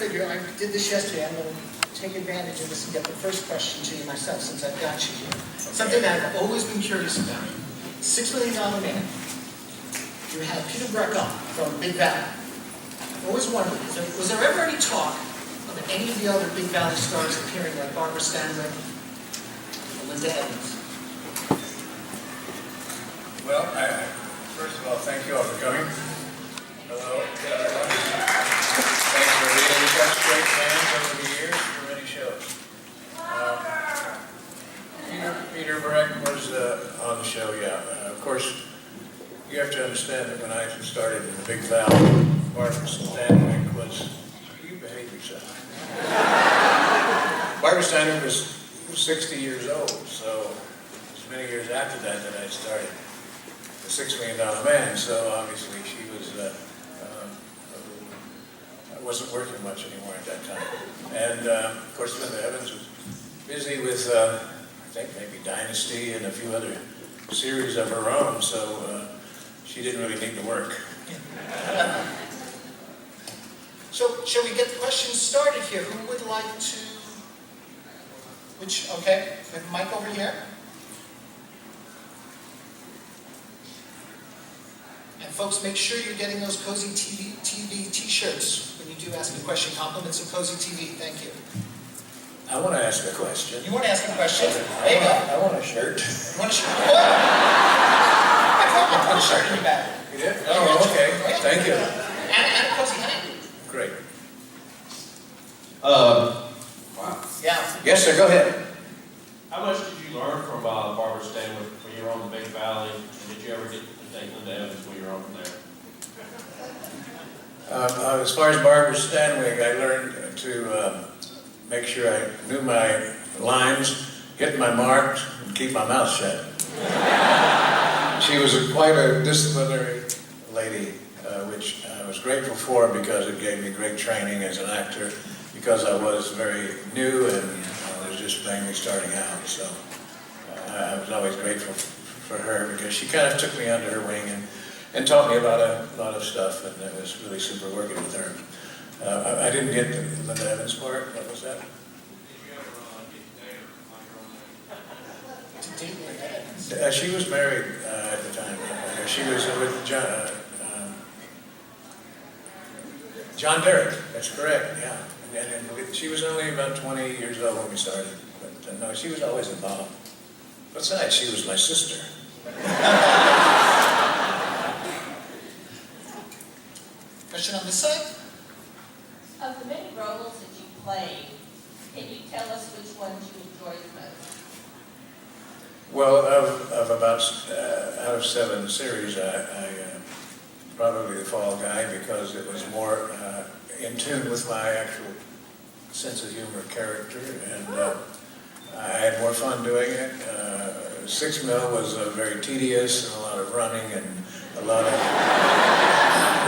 figure, I did this yesterday, I'm going to take advantage of this and get the first question to you myself since I've got you here. Something that I've always been curious about. $6 Million Man. You had Peter Breck on from Big Valley. I've always wondered, was there ever any talk of any of the other Big Valley stars appearing, like Barbara Stanwyck or Linda Evans? Well, first of all, thank you all for coming. Hello to everyone. Thanks for being such great fans over the years for many shows. Peter Breck was on the show, yeah. Of course, you have to understand that when I started in the Big Valley, Barbara Stanwyck was, you behave yourself. Barbara Stanwyck was 60 years old, so it was many years after that that I started the $6 Million Man, so obviously she was, wasn't working much anymore at that time. And of course Linda Evans was busy with, I think maybe Dynasty and a few other series of her own, so she didn't really need to work. So, shall we get the questions started here? Who would like to, okay, we have a mic over here. And folks, make sure you're getting those Cozy TV t-shirts when you do ask a question. Compliments of Cozy TV, thank you. I want to ask a question. You want to ask a question? There you go. I want a shirt. You want a shirt? What? I put a shirt in your bag. You did? Oh, okay. Thank you. And a Cozy hat. Great. Wow. Yeah. Yes, sir, go ahead. How much did you learn from Barbara Stanwyck when you were on the Big Valley? And did you ever get to take Linda Evans when you were on there? As far as Barbara Stanwyck, I learned to make sure I knew my lines, hit my marks, and keep my mouth shut. She was quite a disciplinary lady, which I was grateful for because it gave me great training as an actor, because I was very new and I was just plainly starting out. So I was always grateful for her because she kind of took me under her wing and taught me about a lot of stuff, and it was really super working with her. I didn't get the Linda Evans part. What was that? Did you ever get to date her? To date Linda Evans. She was married at the time. She was with John Derrick. That's correct, yeah. And she was only about 20 years old when we started. But no, she was always involved. Besides, she was my sister. Question on this side? Of the many roles that you played, can you tell us which ones you enjoyed the most? Well, of about out of 7 series, I probably the Fall Guy, because it was more in tune with my actual sense of humor character, and I had more fun doing it. 6 Mil was very tedious, and a lot of running, and a lot of,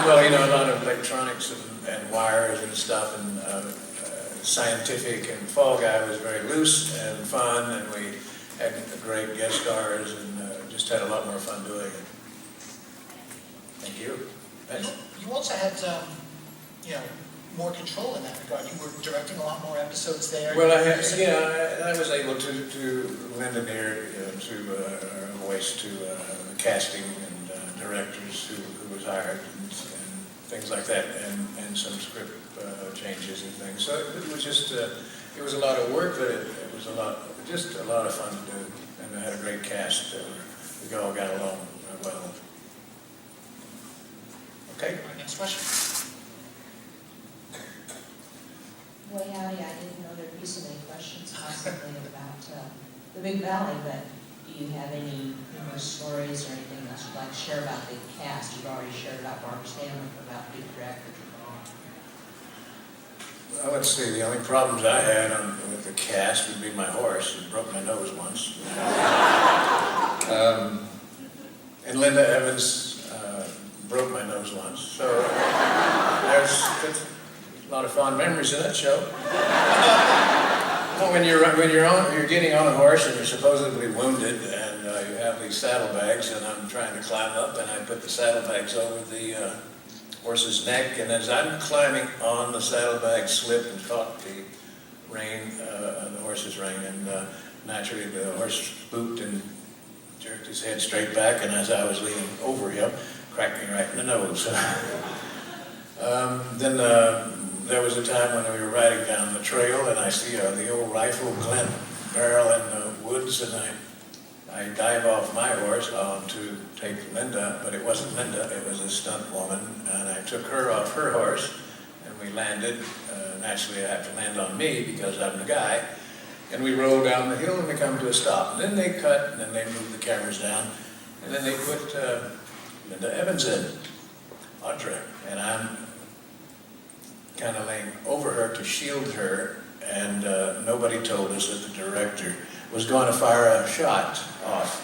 well, you know, a lot of electronics and wires and stuff, and scientific. And Fall Guy was very loose and fun, and we had great guest stars, and just had a lot more fun doing it. Thank you. You also had, more control in that regard. You were directing a lot more episodes there. Well, I was able to lend an ear to a voice to casting and directors who was hired and things like that, and some script changes and things. So it was just it was a lot of work, but it was just a lot of fun to do, and I had a great cast. We all got along well. Okay. Next question. Well, howdy, I didn't know there'd be so many questions possibly about the Big Valley, but do you have any stories or anything else you'd like to share about the cast? You've already shared about Barbara Stanwyck, about Peter Breck. Well, let's see, the only problems I had with the cast would be my horse. It broke my nose once. And Linda Evans broke my nose once. So there's a lot of fond memories of that show. Well, when you're getting on a horse and you're supposedly wounded, and you have these saddlebags, and I'm trying to climb up, and I put the saddlebags over the horse's neck, and as I'm climbing on, the saddlebag slipped and caught the rein, the horse's rein, and naturally the horse spooked and jerked his head straight back, and as I was leaning over him, cracked me right in the nose. Then there was a time when we were riding down the trail, and I see the old rifle glint barrel in the woods, and I dive off my horse to take Linda, but it wasn't Linda, it was a stunt woman, and I took her off her horse, and we landed. Naturally, I have to land on me because I'm the guy, and we roll down the hill, and we come to a stop. And then they cut, and then they move the cameras down, and then they put Linda Evans in, Audra, and I'm kind of laying over her to shield her, and nobody told us that the director was going to fire a shot off.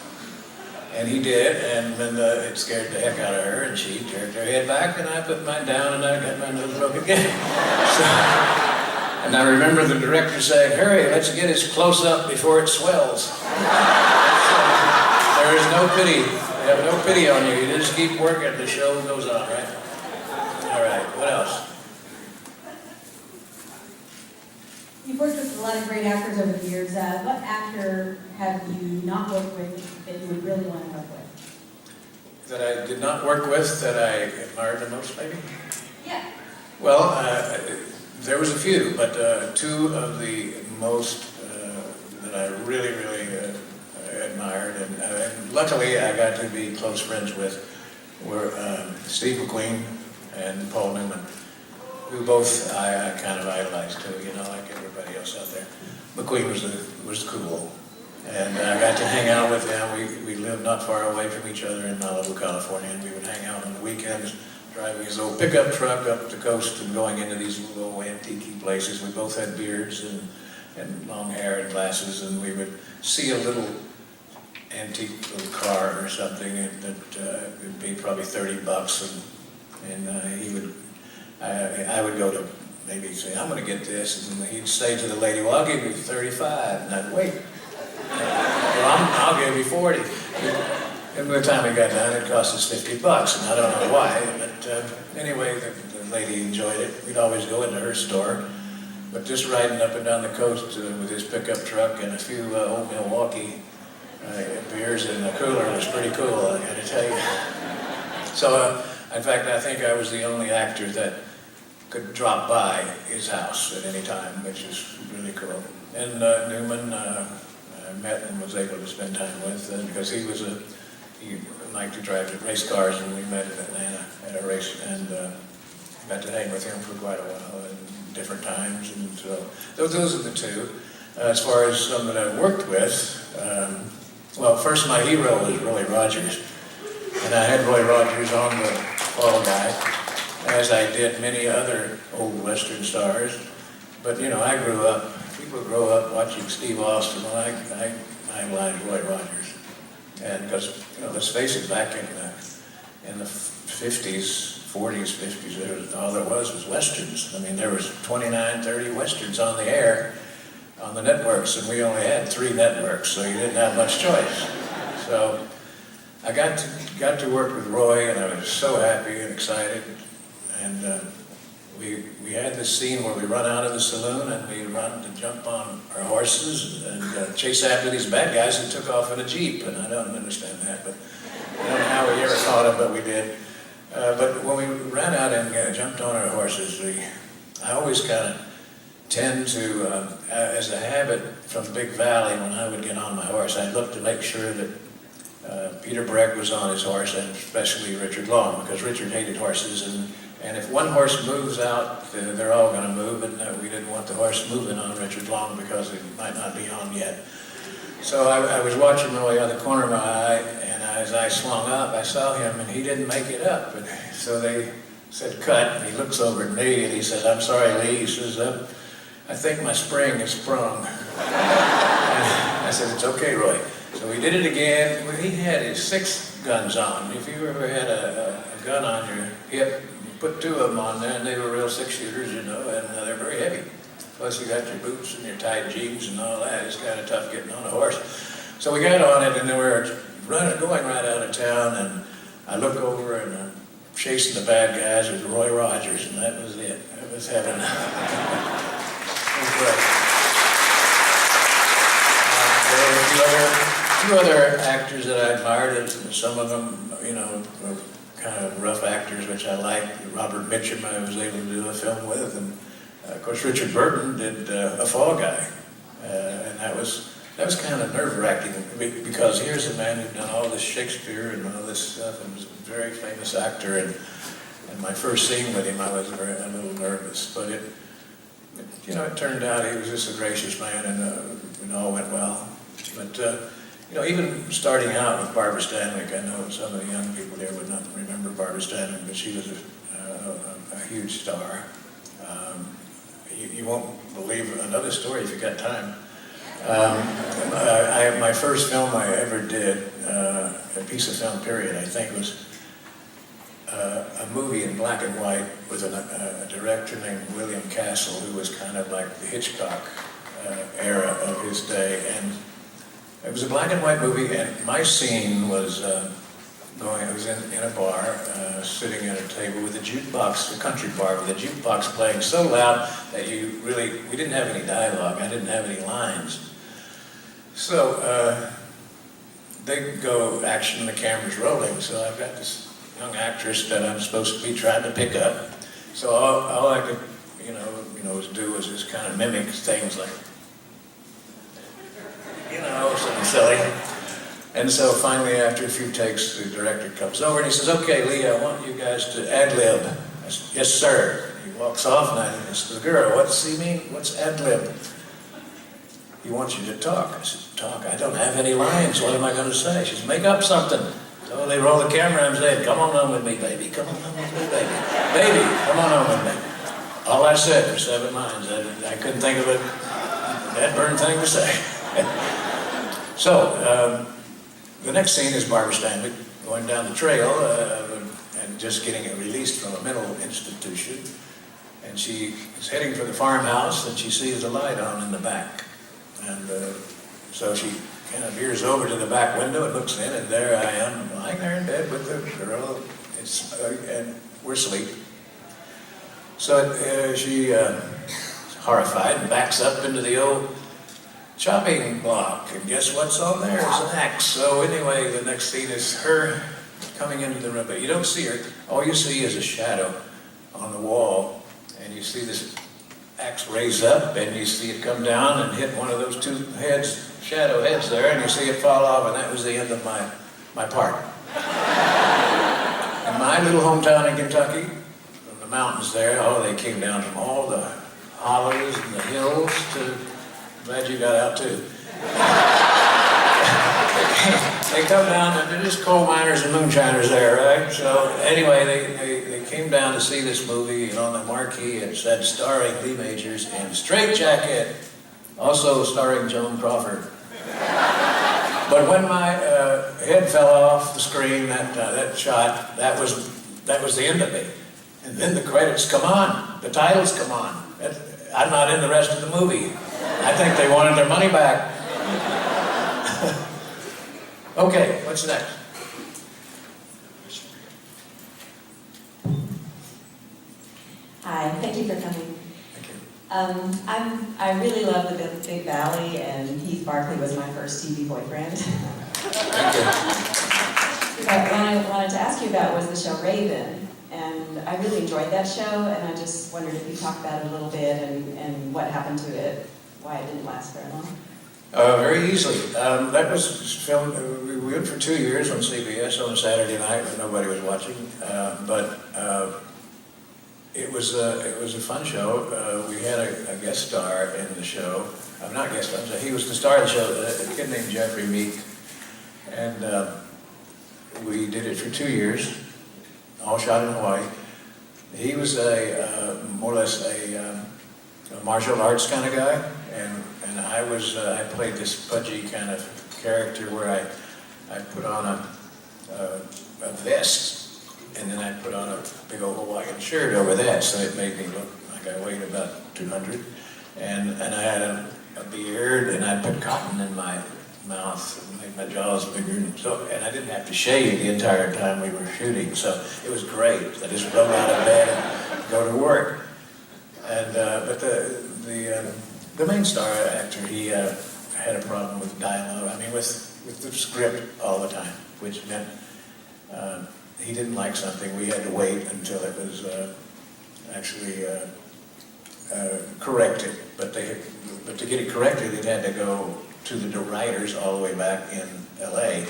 And he did, and Linda, it scared the heck out of her, and she jerked her head back, and I put mine down, and I got my nose broke again. And I remember the director saying, "Hurry, let's get his close-up before it swells." So, there is no pity. We have no pity on you. You just keep working. The show goes on, right? All right, what else? You've worked with a lot of great actors over the years. What actor have you not worked with that you would really want to work with? That I did not work with, that I admired the most, maybe? Yeah. Well, there was a few, but two of the most that I really admired, and luckily I got to be close friends with, were Steve McQueen and Paul Newman, who both I kind of idolized too, you know, like everybody else out there. McQueen was cool, and I got to hang out with him. We lived not far away from each other in Malibu, California, and we would hang out on the weekends, driving his old pickup truck up the coast and going into these little antique places. We both had beards and long hair and glasses, and we would see a little antique little car or something that would be probably $30, and he would. I would go to maybe say, "I'm going to get this," and he'd say to the lady, "Well, I'll give you 35, and I'd wait. "Well, I'll give you 40. And by the time we got done, it cost us $50, and I don't know why, but anyway, the lady enjoyed it. We'd always go into her store, but just riding up and down the coast with his pickup truck and a few old Milwaukee beers in the cooler was pretty cool, I got to tell you. So, in fact, I think I was the only actor that could drop by his house at any time, which is really cool. And Newman, I met and was able to spend time with, because he liked to drive race cars, and we met in Atlanta at a race, and got to hang with him for quite a while at different times. And so those are the two. As far as some that I've worked with, well, first my hero was Roy Rogers, and I had Roy Rogers on the Fall Guy, as I did many other old Western stars. But you know, people grow up watching Steve Austin. Well, I idolized Roy Rogers, and because you know, let's face it, back in the 50s, 40s, 50s, all there was Westerns. I mean, there was 29, 30 Westerns on the air, on the networks, and we only had 3 networks, so you didn't have much choice. So I got to work with Roy, and I was so happy and excited. And we had this scene where we run out of the saloon, and we run to jump on our horses and chase after these bad guys who took off in a Jeep. And I don't understand that, but I don't know how we ever thought of it, but we did. But when we ran out and jumped on our horses, I always kind of tend to, as a habit from Big Valley, when I would get on my horse, I'd look to make sure that Peter Breck was on his horse, and especially Richard Long, because Richard hated horses, and if one horse moves out, they're all going to move, and we didn't want the horse moving on Richard Long because it might not be on yet. So I was watching Roy out of the corner of my eye, and as I swung up, I saw him, and he didn't make it up. And so they said, "Cut," and he looks over at me, and he says, "I'm sorry, Lee." He says, "I think my spring is sprung." And I said, "It's okay, Roy." So we did it again. He had his 6 guns on. If you ever had a gun on your hip, you put 2 of them on there, and they were real 6-shooters, you know, and they're very heavy. Plus you got your boots and your tight jeans and all that. It's kind of tough getting on a horse. So we got on it, and then we were going right out of town, and I look over, and chasing the bad guys with Roy Rogers, and that was it. That was heaven. It was great. There were a few other actors that I admired, and some of them, you know, were kind of rough actors, which I liked. Robert Mitchum I was able to do a film with, and of course Richard Burton did A Fall Guy, and that was kind of nerve-wracking, because here's a man who'd done all this Shakespeare and all this stuff, and was a very famous actor, and my first scene with him I was a little nervous, but it you know, it turned out he was just a gracious man, and it all went well. But you know, even starting out with Barbara Stanwyck, I know some of the young people here would not remember Barbara Stanwyck, but she was a huge star. You won't believe another story if you got time. My first film I ever did, a piece of film period, I think, was a movie in black and white with a director named William Castle, who was kind of like the Hitchcock era of his day. And it was a black and white movie, and my scene was I was in a bar, sitting at a table with a jukebox, a country bar with a jukebox playing so loud that we didn't have any dialogue, I didn't have any lines. So they go action, the camera's rolling, so I've got this young actress that I'm supposed to be trying to pick up. So all I could, do was just kind of mimic things like, something silly. And so finally, after a few takes, the director comes over and he says, "Okay, Lee, I want you guys to ad-lib." I said, "Yes, sir." He walks off and I said, "The girl, what's he mean? What's ad-lib?" "He wants you to talk." I said, "Talk? I don't have any lines. What am I going to say?" She says, "Make up something." So they roll the camera and I'm saying, "Come on home with me, baby. Come on home with me, baby. Baby, come on home with me." All I said for 7 lines. I couldn't think of a dead-burn thing to say. So, the next scene is Barbara Stanwyck going down the trail and just getting released from a mental institution. And she is heading for the farmhouse and she sees the light on in the back. And so she kind of veers over to the back window and looks in, and there I am lying there in bed with the girl, and we're asleep. So she, horrified, and backs up into the old chopping block, and guess what's on there? It's an axe. So anyway, the next scene is her coming into the room, but you don't see her. All you see is a shadow on the wall, and you see this axe raise up, and you see it come down and hit one of those two shadow heads there, and you see it fall off, and that was the end of my part. In my little hometown in Kentucky, from the mountains there, they came down from all the hollows and the hills to... Glad you got out too. They come down, and they're just coal miners and moonshiners there, right? So anyway, they came down to see this movie, and on the marquee it said starring Lee Majors in Straight Jacket, also starring Joan Crawford. But when my head fell off the screen, that shot, that was the end of me. And then the credits come on, the titles come on. I'm not in the rest of the movie. I think they wanted their money back. Okay, what's next? Hi, thank you for coming. Thank you. I really love the Big Valley, and Heath Barkley was my first TV boyfriend. Thank you. But what I wanted to ask you about was the show Raven, and I really enjoyed that show, and I just wondered if you talk about it a little bit and what happened to it, why it didn't last very long. Very easily. That was filmed, we went for 2 years on CBS on a Saturday night when nobody was watching, but it was a fun show. We had a guest star in the show. Not guest star, he was the star of the show, a kid named Jeffrey Meek, and we did it for 2 years, all shot in Hawaii. He was more or less a martial arts kind of guy, and I played this pudgy kind of character where I put on a vest, and then I put on a big old Hawaiian shirt over that, so it made me look like I weighed about 200, and I had a beard, and I put cotton in my mouth and made my jaws bigger. And I didn't have to shave the entire time we were shooting, so it was great. I just roll out of bed and go to work. And but the main star actor, he had a problem with dialogue. I mean, with the script all the time, which meant he didn't like something. We had to wait until it was actually corrected. But to get it corrected, it had to go to the writers all the way back in L.A.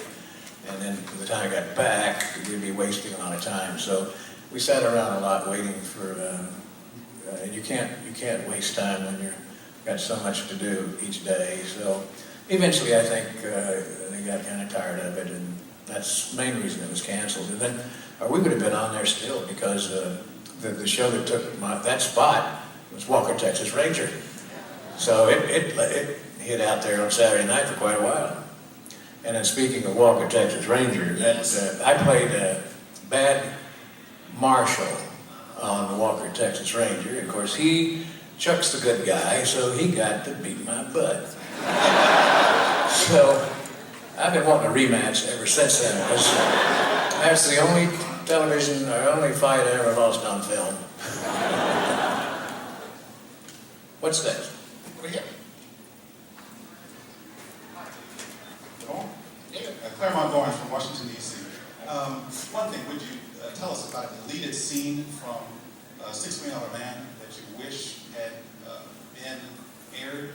And then by the time I got back, we'd be wasting a lot of time. So we sat around a lot waiting for. And you can't waste time when you've got so much to do each day. So eventually, I think they got kind of tired of it, and that's the main reason it was canceled. And then we would have been on there still because the show that took that spot was Walker, Texas Ranger. So it hit out there on Saturday night for quite a while. And then speaking of Walker, Texas Ranger, I played Bad Marshal on the Walker, Texas Ranger. Of course, Chuck's the good guy, so he got to beat my butt. So I've been wanting a rematch ever since then, because that's the only television, or only fight I ever lost on film. What's next? Over here. Claremont Barnes from Washington, D.C. One thing, would you tell us about a deleted scene from $6 Million Man that you wish had been aired,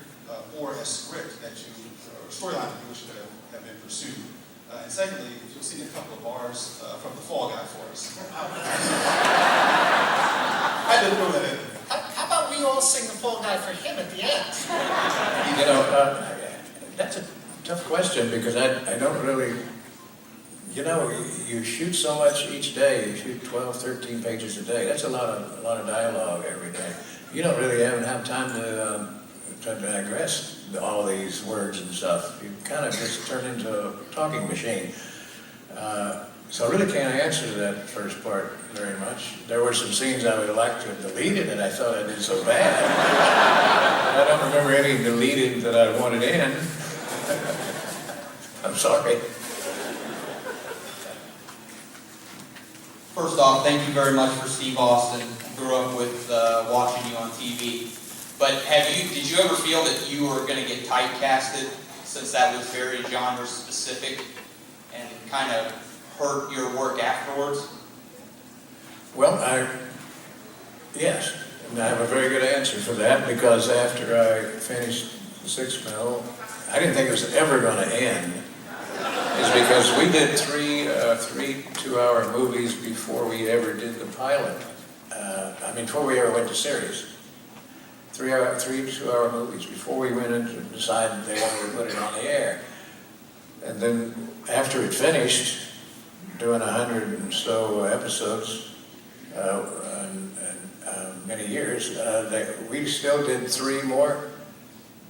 or a script that you, or a storyline that you wish could have been pursued? And secondly, if you'll sing a couple of bars from The Fall Guy for us. I didn't know that in. How about we all sing The Fall Guy for him at the end? You know, that's a tough question, because I don't really, you know, you shoot so much each day. You shoot 12, 13 pages a day. That's a lot of dialogue every day. You don't really have time to digress all these words and stuff. You kind of just turn into a talking machine. So I really can't answer that first part very much. There were some scenes I would have liked to have deleted that I thought I did so bad. I don't remember any deleted that I wanted in. I'm sorry. First off, thank you very much for Steve Austin. Grew up with watching you on TV. But did you ever feel that you were going to get typecasted, since that was very genre specific, and kind of hurt your work afterwards? Well, yes, and I have a very good answer for that, because after I finished 6 Mil, I didn't think it was ever going to end. It's because we did three 2-hour movies before we ever did the pilot. Before we ever went to series. 3 2-hour movies before we went in to decide that they wanted to put it on the air. And then after it finished, doing 100 and so episodes, and many years, we still did 3 more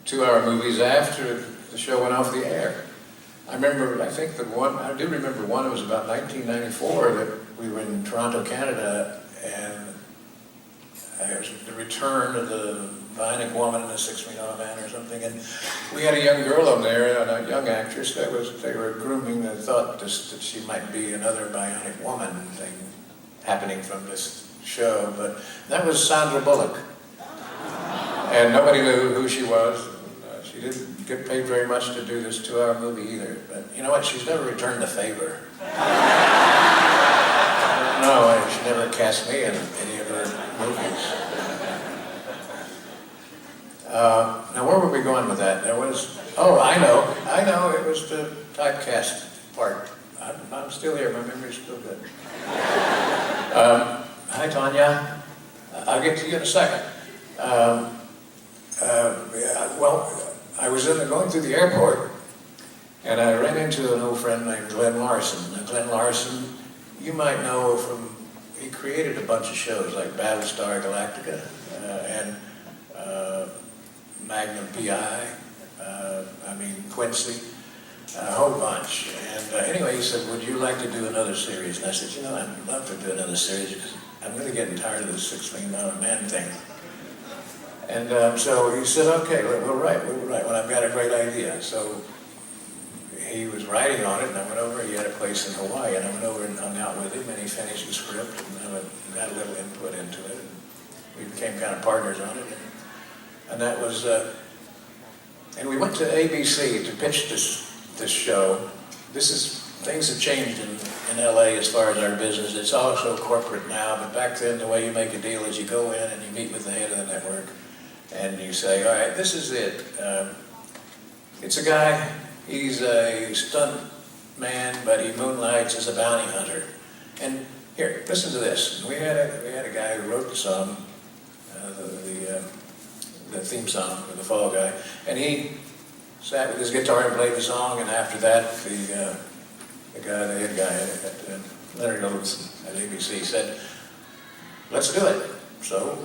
2-hour movies after the show went off the air. I do remember one, it was about 1994, that we were in Toronto, Canada, and it was the return of the Bionic Woman and the $6 Million Man or something, and we had a young girl on there, and a young actress they were grooming, that thought that she might be another Bionic Woman thing happening from this show, but that was Sandra Bullock. And nobody knew who she was. She didn't get paid very much to do this 2-hour movie either, but you know what, she's never returned the favor. No, she never cast me in any of her movies. Now, where were we going with that? I know, it was the typecast part. I'm still here, my memory's still good. Hi, Tanya. I'll get to you in a second. I was going through the airport, and I ran into an old friend named Glenn Larson. Now, Glenn Larson, you might know he created a bunch of shows like Battlestar Galactica and Magnum P.I., Quincy, a whole bunch. And anyway, he said, would you like to do another series? And I said, I'd love to do another series, because I'm really getting tired of this $6 Million Man thing. And so he said, okay, we'll write. Well, I've got a great idea. So he was writing on it, and I went over, he had a place in Hawaii, and I went over and hung out with him, and he finished the script, and I got a little input into it, and we became kind of partners on it. And that was, and we went to ABC to pitch this show. Things have changed in LA as far as our business. It's also corporate now, but back then the way you make a deal is you go in and you meet with the head of the network, and you say, all right, this is it. It's a guy, he's a stunt man, but he moonlights as a bounty hunter. And here, listen to this. We had a guy who wrote the song, the theme song for the Fall Guy, and he sat with his guitar and played the song, and after that, the head guy at Leonard Oates at ABC said, let's do it. So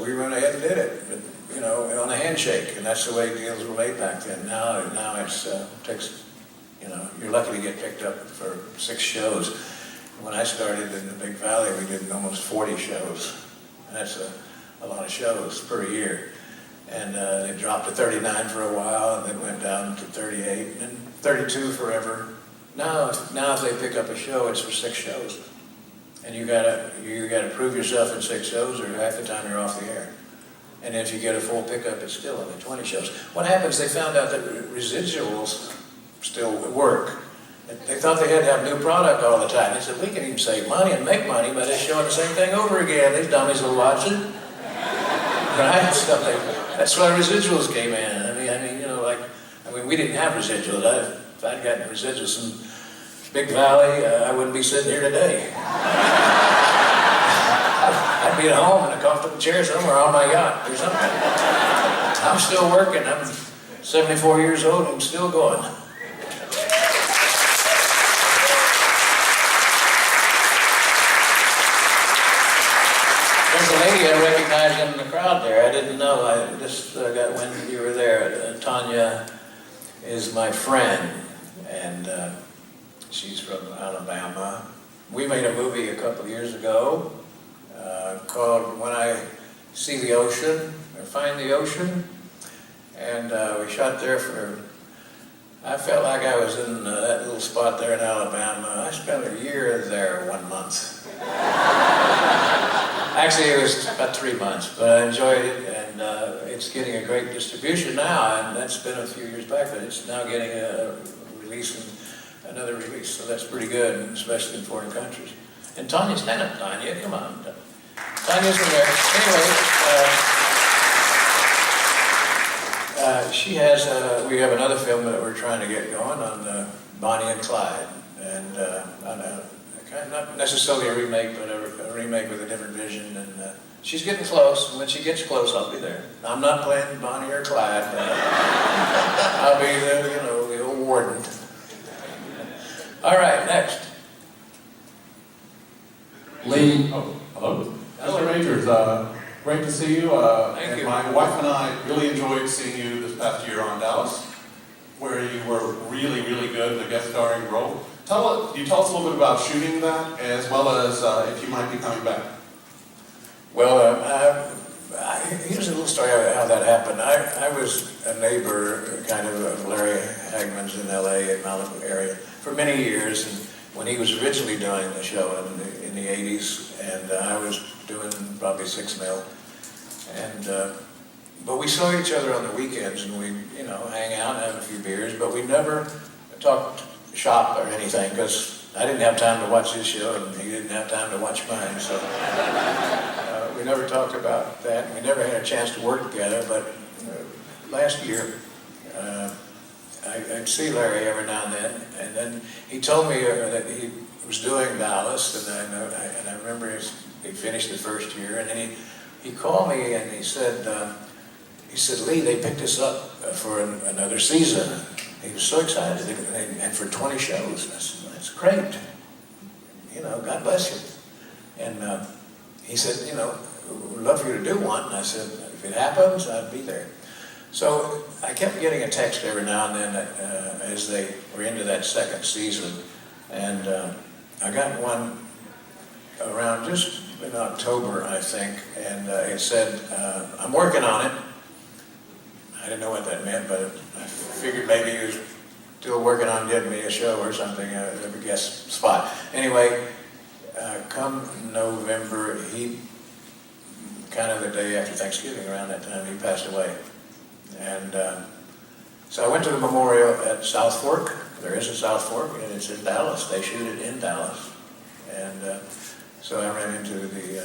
we went ahead and did it, but, you know, on a handshake, and that's the way deals were made back then. Now it's takes, you know, you're lucky to get picked up for 6 shows. When I started in the Big Valley, we did almost 40 shows, and that's a lot of shows per year. And they dropped to 39 for a while, and then went down to 38, and then 32 forever. Now if they pick up a show, it's for 6 shows. And you gotta prove yourself in 6 shows, or half the time you're off the air. And if you get a full pickup, it's still only 20 shows. What happens, they found out that residuals still work. They thought they had to have new product all the time. They said, we can even save money and make money by just showing the same thing over again. These dummies will watch it. Right? So that's why residuals came in. I mean, you know, we didn't have residuals. If I'd gotten residuals in Big Valley, I wouldn't be sitting here today. I'd be at home in a comfortable chair somewhere on my yacht or something. I'm still working. I'm 74 years old and still going. There's a lady I recognized in the crowd there. I didn't know. I just got when you were there. Tanya is my friend, and she's from Alabama. We made a movie a couple years ago called When I See the Ocean, or Find the Ocean, and we shot there I felt like I was in that little spot there in Alabama. I spent a year there 1 month. Actually, it was about 3 months, but I enjoyed it, and it's getting a great distribution now, and that's been a few years back, but it's now getting a release and another release, so that's pretty good, especially in foreign countries. And Tanya, stand up, Tanya, come on. Tanya's from there. Anyway, we have another film that we're trying to get going on Bonnie and Clyde, and not necessarily a remake, but a remake with a different vision, and she's getting close, and when she gets close, I'll be there. I'm not playing Bonnie or Clyde, but I'll be the old warden. All right, next. Lee, hello. Mr. Majors, great to see you. Thank you. My wife and I really enjoyed seeing you this past year on Dallas, where you were really, really good in a guest starring role. Can you tell us a little bit about shooting that, as well as if you might be coming back? Well, here's a little story of how that happened. I was a neighbor, kind of Larry Hagman's in LA, in Malibu area, for many years, and when he was originally doing the show in the 80s, and I was doing probably 6 mil, and but we saw each other on the weekends, and we hang out and have a few beers, but we never talked shop or anything, because I didn't have time to watch his show, and he didn't have time to watch mine, so we never talked about that. We never had a chance to work together, but last year, I'd see Larry every now and then he told me that he was doing Dallas, and I remember he finished the first year, and then he called me and he said, Lee, they picked us up for another season. He was so excited, and for 20 shows. I said, that's great. God bless you. And he said, we'd love for you to do one. And I said, if it happens, I'd be there. So I kept getting a text every now and then as they were into that second season. And I got one around just in October, I think, and it said, I'm working on it. I didn't know what that meant, but I figured maybe he was still working on getting me a show or something, a guest spot. Anyway, come November, he, kind of the day after Thanksgiving, around that time, he passed away. And so I went to the memorial at South Fork. There is a South Fork, and it's in Dallas. They shoot it in Dallas. And so I ran into the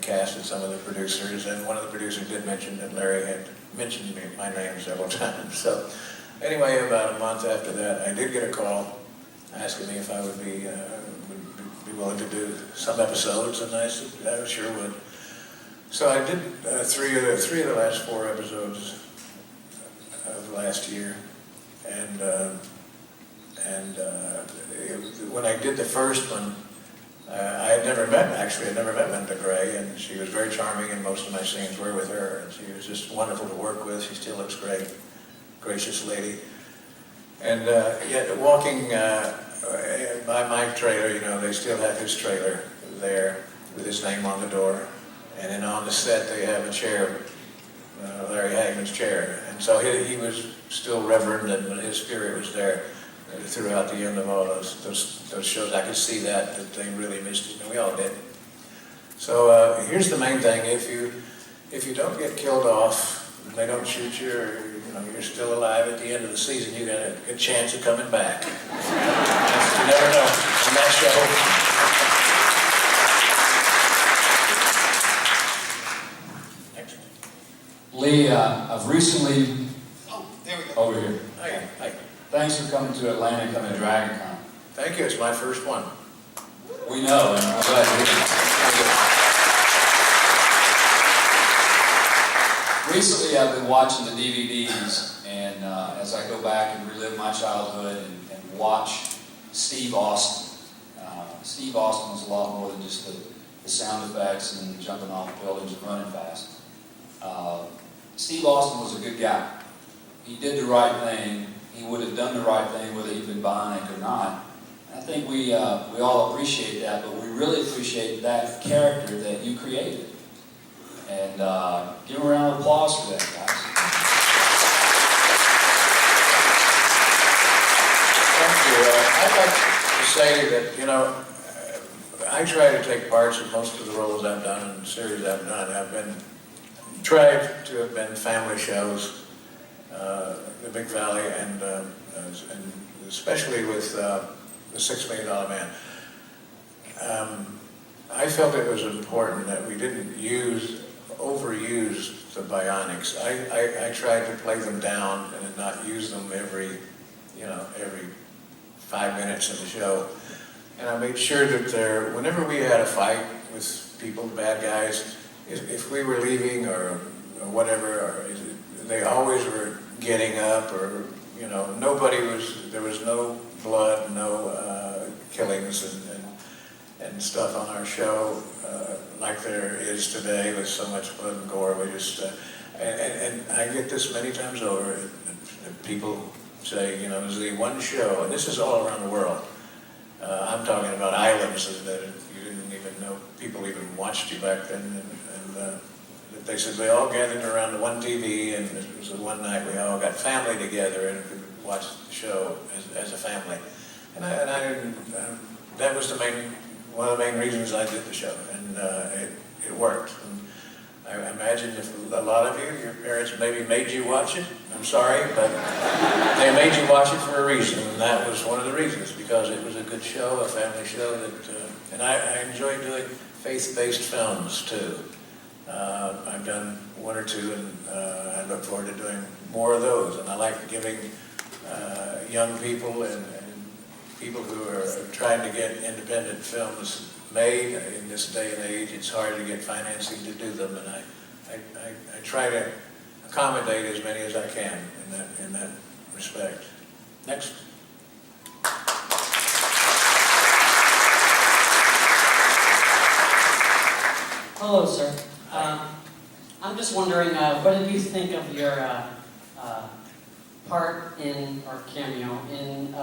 cast and some of the producers, and one of the producers did mention that Larry had mentioned my name several times. So anyway, about a month after that, I did get a call asking me if I would be willing to do some episodes, and I said I sure would. So I did three of the last 4 episodes of last year, and when I did the first one, I had never met Linda Gray, and she was very charming, and most of my scenes were with her, and she was just wonderful to work with. She still looks great, gracious lady. And yet walking by my trailer, you know, they still have his trailer there with his name on the door, and then on the set they have a chair, Larry Hagman's chair, and so he was still reverend, and his spirit was there throughout the end of all those shows. I could see that they really missed it, and we all did. So here's the main thing: if you don't get killed off, they don't shoot you, or you're still alive at the end of the season, you got a good chance of coming back. You never know on that show. Next. Lee, I've recently Oh, there we go. over here. Hi. Thanks for coming to Atlanta, coming to DragonCon. Thank you. It's my first one. We know, and I'm glad to hear it. Recently, I've been watching the DVDs, and as I go back and relive my childhood and watch Steve Austin. Steve Austin was a lot more than just the sound effects and jumping off buildings and running fast. Steve Austin was a good guy. He did the right thing. He would have done the right thing whether he'd been bionic or not. I think we all appreciate that, but we really appreciate that character that you created. And give him a round of applause for that, guys. Thank you. I'd like to say that, I try to take parts in most of the roles I've done and series I've done. I've tried to have been family shows, The Big Valley, and especially with the $6 Million Man. I felt it was important that we didn't overuse the bionics. I tried to play them down and not use them every 5 minutes of the show. And I made sure that whenever we had a fight with people, bad guys, if we were leaving or whatever, they always were getting up, or there was no blood, no killings and stuff on our show like there is today with so much blood and gore. We just and I get this many times over. People say, is the one show, and this is all around the world. I'm talking about islands that you didn't even know people even watched you back then, and they said they all gathered around the one TV, and it was the one night we all got family together and could watch the show as a family. And I didn't. That was one of the main reasons I did the show, and it worked. And I imagine if a lot of you, your parents maybe made you watch it. I'm sorry, but they made you watch it for a reason, and that was one of the reasons, because it was a good show, a family show and I enjoy doing faith-based films too. I've done 1 or 2, and I look forward to doing more of those. And I like giving young people and people who are trying to get independent films made. In this day and age, it's hard to get financing to do them, and I try to accommodate as many as I can in that respect. Next. Hello, sir. I'm just wondering, what did you think of your part or cameo in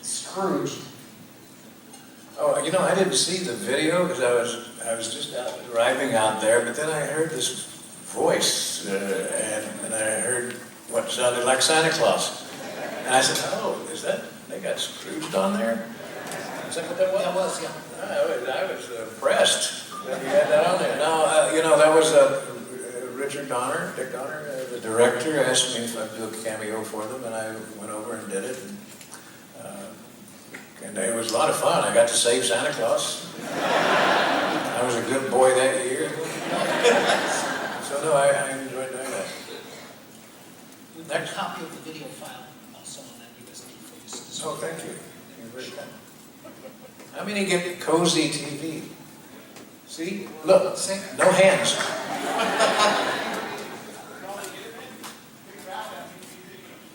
Scrooge? Oh, I didn't see the video because I was just arriving out there, but then I heard this voice, and I heard what sounded like Santa Claus. And I said, oh, they got Scrooged on there? Is that what that was? That was, yeah. I was impressed that you had that on there. No, that was Richard Donner, Dick Donner, the director, asked me if I'd do a cameo for them, and I went over and did it. And it was a lot of fun. I got to save Santa Claus. I was a good boy that year. So no, I enjoyed doing that. We've got a copy of the video file also on that USB for you. Oh, thank you. You're very kind. How many get Cozy TV? See? Look, no hands.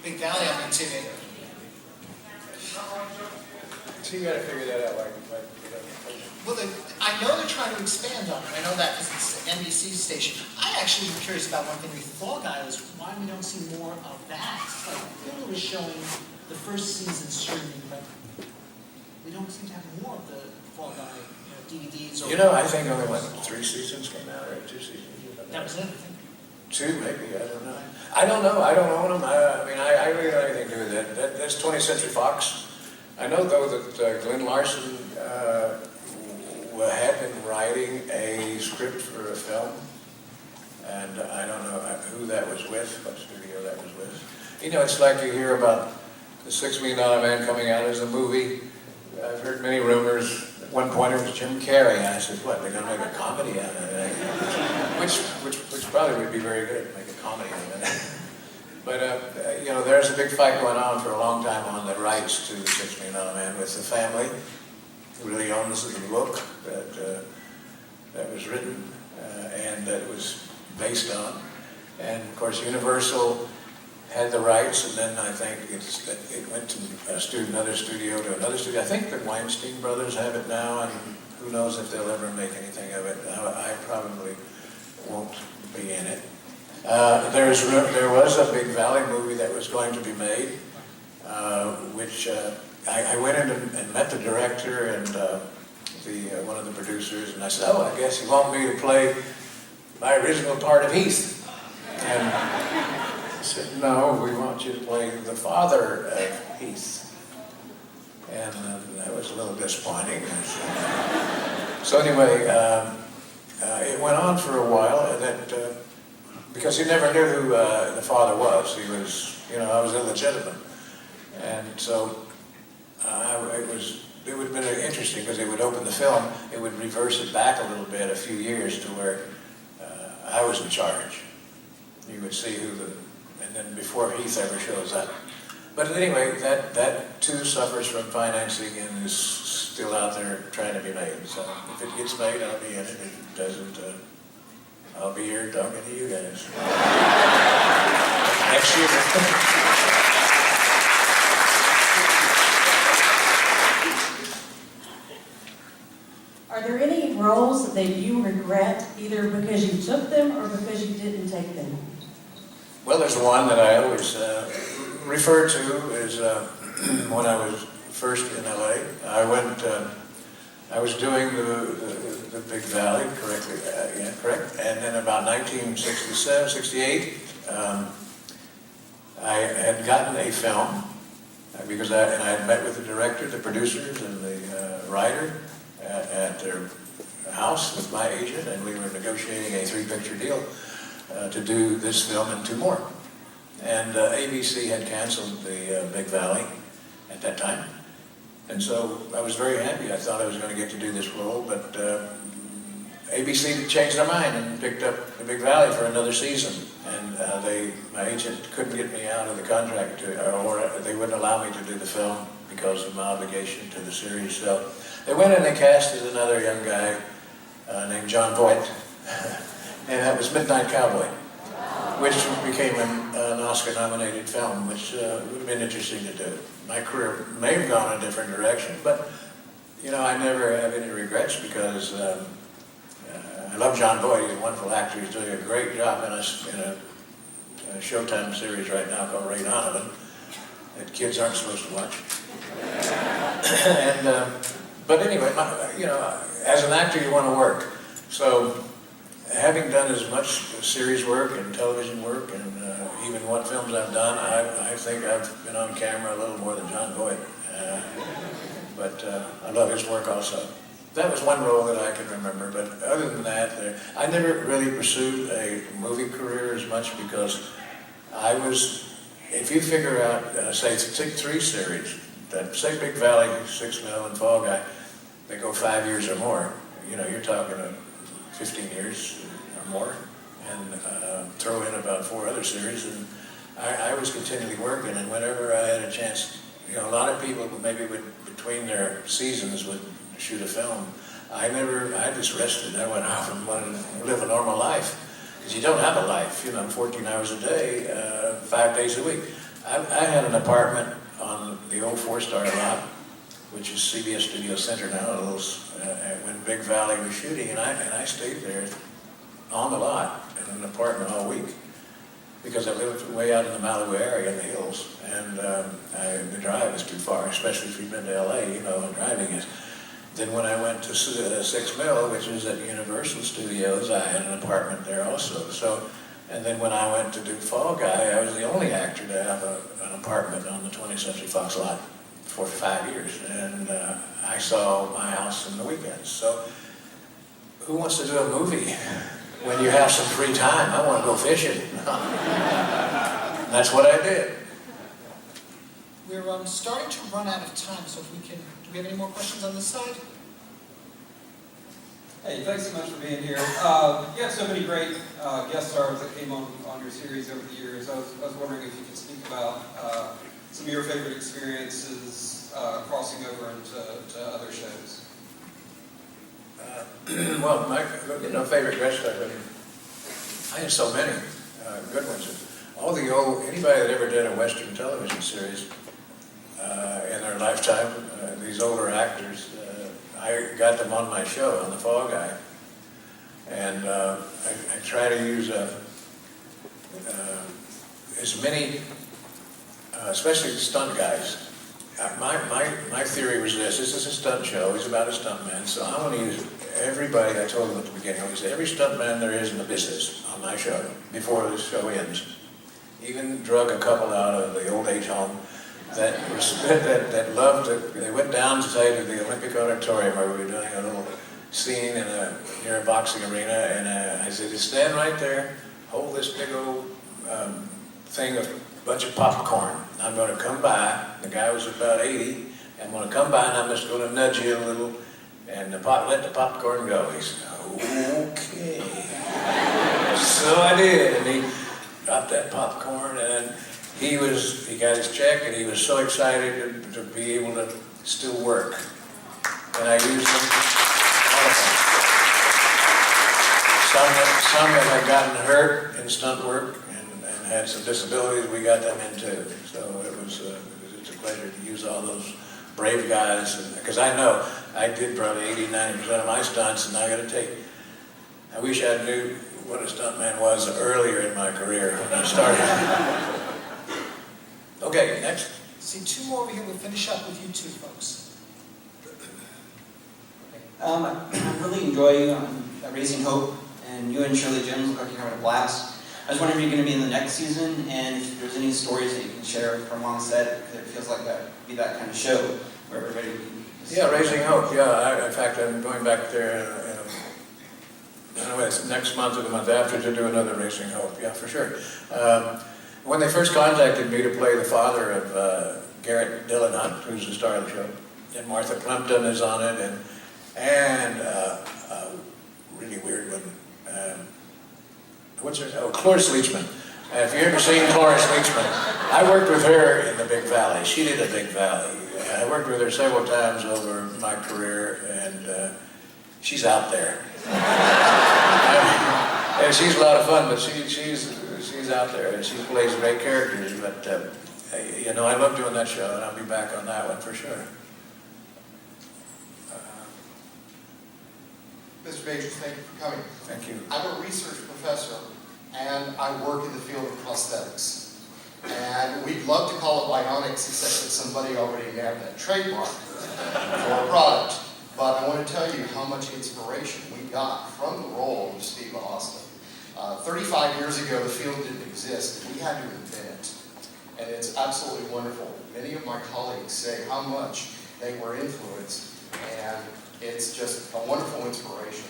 Big Valley, I think, too. So you gotta figure that out, Well, I know they're trying to expand on it. I know that because it's an NBC station. I actually am curious about one thing. The Fall Guy is why we don't see more of that. Like, Hulu was showing the first season streaming, but we don't seem to have more of the Fall Guy, DVDs. Or I think only 3 seasons came out, or 2 seasons. That was it, I think. 2, maybe, I don't know. I don't own them. I really don't have anything to do with that. That's 20th Century Fox. I know, though, that Glenn Larson had been writing a script for a film, and I don't know who that was with, what studio that was with. It's like you hear about the $6 Million Man coming out as a movie. I've heard many rumors. At one point it was Jim Carrey, and I said, what, they're going to make a comedy out of it? Which probably would be very good, make a comedy out of it. But, there's a big fight going on for a long time on the rights to the $6 Million Man with the family, who really owns the book that was written and that it was based on. And, of course, Universal had the rights, and then I think it went to another studio to another studio. I think the Weinstein brothers have it now, and who knows if they'll ever make anything of it. I probably won't be in it. There was a Big Valley movie that was going to be made, which I went in and met the director and one of the producers, and I said, oh, I guess you want me to play my original part of Heath. And I said, no, we want you to play the father of Heath. And that was a little disappointing. So anyway, it went on for a while, because he never knew who the father was. He was, I was illegitimate. And so it would have been interesting because they would open the film, it would reverse it back a little bit, a few years, to where I was in charge. You would see and then before Heath ever shows up. But anyway, that too suffers from financing and is still out there trying to be made. So if it gets made, I'll be in it. If it doesn't, I'll be here talking to you guys. Next year. Are there any roles that you regret, either because you took them or because you didn't take them? Well, there's one that I always refer to as when I was first in LA. I was doing the Big Valley, correct? And then about 1967, 68, I had gotten a film because I had met with the director, the producers, and the writer at their house with my agent, and we were negotiating a 3-picture deal to do this film and 2 more. And ABC had canceled the Big Valley at that time. And so I was very happy. I thought I was going to get to do this role, but ABC changed their mind and picked up the Big Valley for another season. And my agent couldn't get me out of the contract, or they wouldn't allow me to do the film because of my obligation to the series. So they went and they casted another young guy named John Voight, and that was Midnight Cowboy, which became an Oscar-nominated film, which would have been interesting to do. My career may have gone a different direction, but I never have any regrets because I love John Voight. He's a wonderful actor. He's doing a great job in a Showtime series right now called Ray Donovan that kids aren't supposed to watch. But anyway, as an actor, you want to work. So having done as much series work and television work and even what films I've done, I think I've been on camera a little more than John Boyd. But I love his work also. That was one role that I can remember, but other than that, I never really pursued a movie career as much because I was, if you figure out, say, take 3 series, that say Big Valley, 6 Mil, and Fall Guy, they go 5 years or more. You know, you're talking 15 years or more, and throw in about 4 other series, and I was continually working, and whenever I had a chance, you know, a lot of people maybe between their seasons would shoot a film. I just rested. I went off and wanted to live a normal life. Because you don't have a life, you know, 14 hours a day, 5 days a week. I had an apartment on the old 4-star lot, which is CBS Studio Center now, when Big Valley was shooting, and I stayed there on the lot in an apartment all week. Because I lived way out in the Malibu area in the hills, and the drive is too far, especially if you've been to LA, you know, and driving is. Then when I went to 6 Mil, which is at Universal Studios, I had an apartment there also. So, and then when I went to do Fall Guy, I was the only actor to have an apartment on the 20th Century Fox lot for 5 years, and I saw my house in the weekends. So, who wants to do a movie when you have some free time? I want to go fishing. That's what I did. We're starting to run out of time, so if we can, do we have any more questions on this side? Hey, thanks so much for being here. You have so many great guest stars that came on your series over the years. I was wondering if you could speak about some of your favorite experiences crossing over into other shows. Well, my favorite guest star, I had so many good ones. Anybody that ever did a Western television series in their lifetime, these older actors, I got them on my show, on The Fall Guy. And I try to use as many, especially the stunt guys. My theory was this is a stunt show, it's about a stuntman, so I want to use everybody. I told them at the beginning, I want to say every stuntman there is in the business on my show, before the show ends. Even drug a couple out of the old age home that loved it. They went down to the Olympic Auditorium where we were doing a little scene near a boxing arena, and I said, just stand right there, hold this big old thing of a bunch of popcorn. I'm going to come by. The guy was about 80. I'm going to come by and I'm just going to nudge you a little and let the popcorn go. He said, okay. So I did, and he dropped that popcorn, and he got his check, and he was so excited to be able to still work. And I used them, all of them. Some that had gotten hurt in stunt work and had some disabilities, we got them in too. So it's a pleasure to use all those brave guys, because I know I did probably 80-90% of my stunts, and I wish I knew what a stuntman was earlier in my career when I started. Okay, next. See, 2 more over here, we'll finish up with you 2 folks. I'm really enjoying Raising Hope, and you and Shirley Jones look like you're having a blast. I was wondering if you're going to be in the next season, and if there's any stories that you can share from on set, because it feels like that would be that kind of show where everybody would be. Yeah, Raising Hope, yeah. In fact, I'm going back there I don't know, it's next month or the month after to do another Raising Hope, yeah, for sure. When they first contacted me to play the father of Garrett Dillon Hunt, who's the star of the show, and Martha Plimpton is on it, and a really weird one. What's her? Oh, Cloris Leachman. If you've ever seen Cloris Leachman, I worked with her in the Big Valley. She did a Big Valley. I worked with her several times over my career, and she's out there. And she's a lot of fun, but she's out there, and she plays great characters. But I love doing that show, and I'll be back on that one for sure. Mr. Majors, thank you for coming. Thank you. I'm a research professor, and I work in the field of prosthetics. And we'd love to call it bionics, except that somebody already had that trademark for a product. but I want to tell you how much inspiration we got from the role of Steve Austin. 35 years ago, the field didn't exist, and we had to invent it. And it's absolutely wonderful. Many of my colleagues say how much they were influenced, and it's just a wonderful inspiration.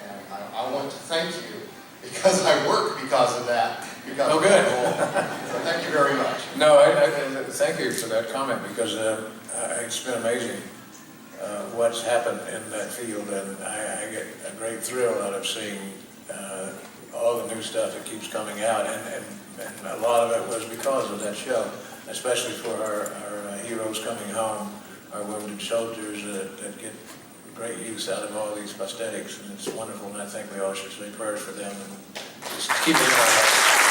And I want to thank you, because I work because of that. Oh, good. So thank you very much. No, thank you for that comment, because it's been amazing what's happened in that field, and I get a great thrill out of seeing all the new stuff that keeps coming out, and a lot of it was because of that show, especially for our heroes coming home, our wounded soldiers that get great use out of all these prosthetics, and it's wonderful, and I think we all should say prayers for them and just keep it in our hearts.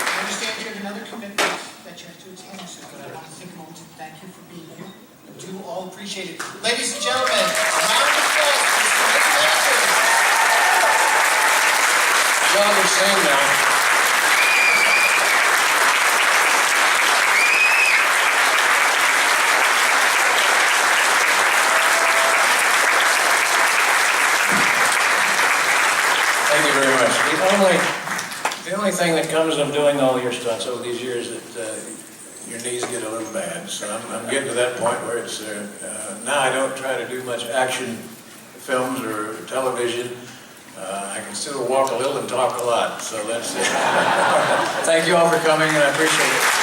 I understand you have another commitment that you have to attend to, but I want to take a moment to thank you for being here. We do all appreciate it. Ladies and gentlemen, a round of applause for Mr. Nick Mason. Y'all can sing now. Thank you very much. The only thing that comes of doing all your stunts over these years is that your knees get a little bad. So I'm getting to that point where it's now I don't try to do much action films or television. I can still walk a little and talk a lot. So that's it. Thank you all for coming, and I appreciate it.